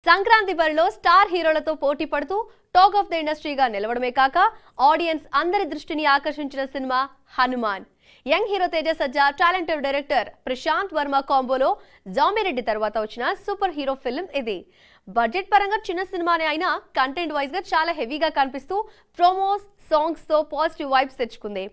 సంక్రాంతి బరిలో స్టార్ హీరోలతో పోటీ పడుతూ టాక్ ఆఫ్ ద ఇండస్ట్రీగా నిలవడమే కాక ఆడియన్స్ అందరి దృష్టిని ఆకర్షించిన cinema Hanuman. Young hero Teja Sajja, talented director Prashanth Varma కాంబోలో జామిరెడ్డి తర్వాత వచ్చిన సూపర్ హీరో ఫిల్మ్ ఇది. బడ్జెట్ పరంగా చిన్న సినిమానే అయినా కంటెంట్ వైజ్ గా చాలా హెవీగా కనిపిస్తూ ప్రోమోస్, సాంగ్స్ తో పాజిటివ్ వైబ్స్ తెచ్చుకుంది.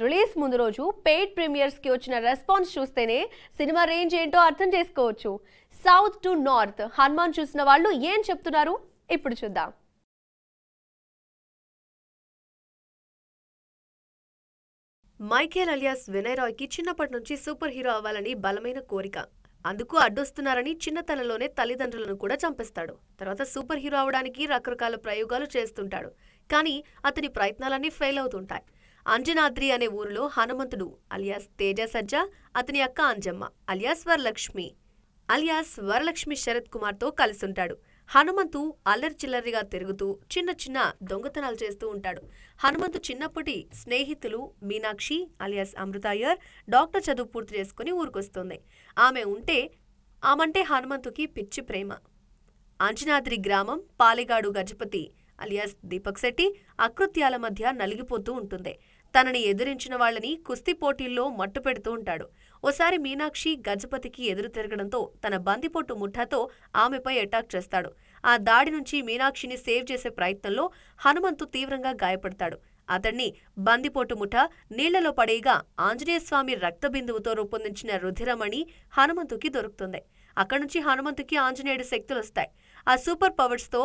రిలీజ్ ముందు రోజు పెయిడ్ ప్రీమియర్స్ కి వచ్చిన రెస్పాన్స్ చూస్తేనే సినిమా రేంజ్ ఏంటో అర్థం చేసుకోవచ్చు. సౌత్ టు నార్త్ హనుమాన్ చూసిన వాళ్ళు ఏం చెప్తున్నారు ఇప్పుడు చూద్దాం. మైకేల్ అలియాస్ వినయ్ రాయ్ కి చిన్నప్పటి నుంచి సూపర్ హీరో అవ్వాలని బలమైన కోరిక. అందుకు అడ్డొస్తున్నారని చిన్నతనంలోనే తల్లిదండ్రులను కూడా చంపేస్తాడు. తర్వాత సూపర్ హీరో అవడానికి రకరకాల ప్రయోగాలు చేస్తుంటాడు. కానీ అతని ప్రయత్నాలన్నీ ఫెయిల్ అవుతుంటాయి. అంజనాద్రి అనే ఊరిలో హనుమంతుడు అలియాస్ తేజ సజ్జా, అతని అక్క అంజమ్మ అలియాస్ వరలక్ష్మి శరత్ కుమార్తో కలిసుంటాడు. హనుమంతు అల్లరి చిల్లరిగా తిరుగుతూ చిన్న చిన్న దొంగతనాలు చేస్తూ ఉంటాడు. హనుమంతు చిన్నప్పటి స్నేహితులు మీనాక్షి అలియాస్ అమృతాయర్ డాక్టర్ చదువు పూర్తి చేసుకుని ఊరికొస్తుంది. ఆమంటే హనుమంతుకి పిచ్చి ప్రేమ. అంజనాద్రి గ్రామం పాలెగాడు గజపతి అలియాస్ దీపక్ శెట్టి అకృత్యాల మధ్య నలిగిపోతూ ఉంటుంది. తనని ఎదిరించిన వాళ్ళని కుస్తీ పోటీల్లో మట్టు పెడుతూ ఉంటాడు. ఓసారి మీనాక్షి గజపతికి ఎదురు తిరగడంతో తన బందిపోటు ముఠాతో ఆమెపై అటాక్ చేస్తాడు. ఆ దాడి నుంచి మీనాక్షిని సేవ్ చేసే ప్రయత్నంలో హనుమంతు తీవ్రంగా గాయపడతాడు. అతన్ని బందిపోటు ముఠా నీళ్లలో పడేయగా ఆంజనేయస్వామి రక్తబిందువుతో రూపొందించిన రుధిరమణి హనుమంతుకి దొరుకుతుంది. అక్కడి నుంచి హనుమంతుకి ఆంజనేయుడి శక్తులొస్తాయి. ఆ సూపర్ పవర్స్ తో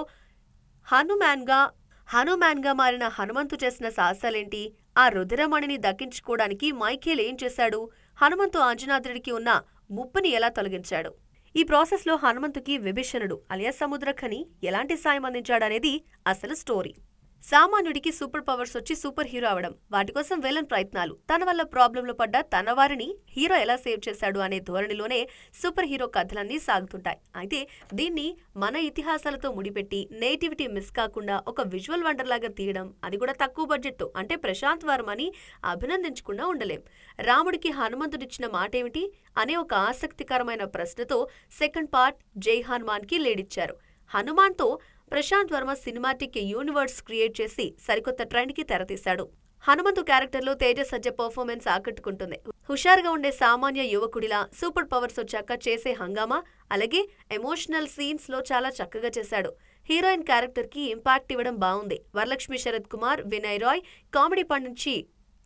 హనుమాన్ గా మారిన హనుమంతు చేసిన సాహసాలేంటి? ఆ రుధిరమణిని దక్కించుకోవడానికి మైఖేల్ ఏం చేశాడు? హనుమంతు అంజనాద్రికి ఉన్న ముప్పుని ఎలా తొలగించాడు? ఈ ప్రాసెస్ లో హనుమంతుకి విభీషణుడు అలియాస్ సముద్రఖని ఎలాంటి సాయం అందించాడనేది అసలు స్టోరీ. సామాన్యుడికి సూపర్ పవర్స్ వచ్చి సూపర్ హీరో అవడం, వాటి కోసం విలన్ ప్రయత్నాలు, తన వల్ల ప్రాబ్లంలో పడ్డ తన వారిని హీరో ఎలా సేవ్ చేశాడు అనే ధోరణిలోనే సూపర్ హీరో కథలన్నీ సాగుతుంటాయి. అయితే దీన్ని మన ఇతిహాసాలతో ముడిపెట్టి నేటివిటీ మిస్ కాకుండా ఒక విజువల్ వండర్ లాగా తీయడం, అది కూడా తక్కువ బడ్జెట్తో, అంటే ప్రశాంత్ వర్మని అభినందించకుండా ఉండలేం. రాముడికి హనుమంతుడిచ్చిన మాటేమిటి అనే ఒక ఆసక్తికరమైన ప్రశ్నతో సెకండ్ పార్ట్ జై హనుమాన్ కి లేడిచ్చారు. హనుమాన్తో Prashanth Varma cinematic universe create చేసి సరికొత్త ట్రెండ్ కి తెరతీశాడు. హనుమంతు క్యారెక్టర్ లో తేజ సజ్జ పర్ఫార్మెన్స్ ఆకట్టుకుంటుంది. హుషారుగా ఉండే సామాన్య యువకుడిలా సూపర్ పవర్స్ వచ్చాక చేసే హంగామా, అలాగే ఎమోషనల్ సీన్స్ లో చాలా చక్కగా చేశాడు. హీరోయిన్ క్యారెక్టర్ కి ఇంపాక్ట్ ఇవ్వడం బాగుంది. వరలక్ష్మి శరత్ కుమార్, వినయ్ రాయ్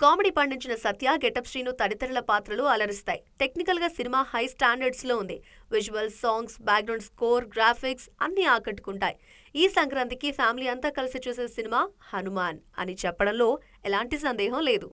కామెడీ పండించిన సత్య, గెటప్ శ్రీను తదితరుల పాత్రలు అలరిస్తాయి. టెక్నికల్ గా సినిమా హై స్టాండర్డ్స్ లో ఉంది. Visual, songs, background score, graphics అన్ని ఆకట్టుకుంటాయి. ఈ సంక్రాంతికి ఫ్యామిలీ అంతా కలిసి చూసే సినిమా హనుమాన్ అని చెప్పడంలో ఎలాంటి సందేహం లేదు.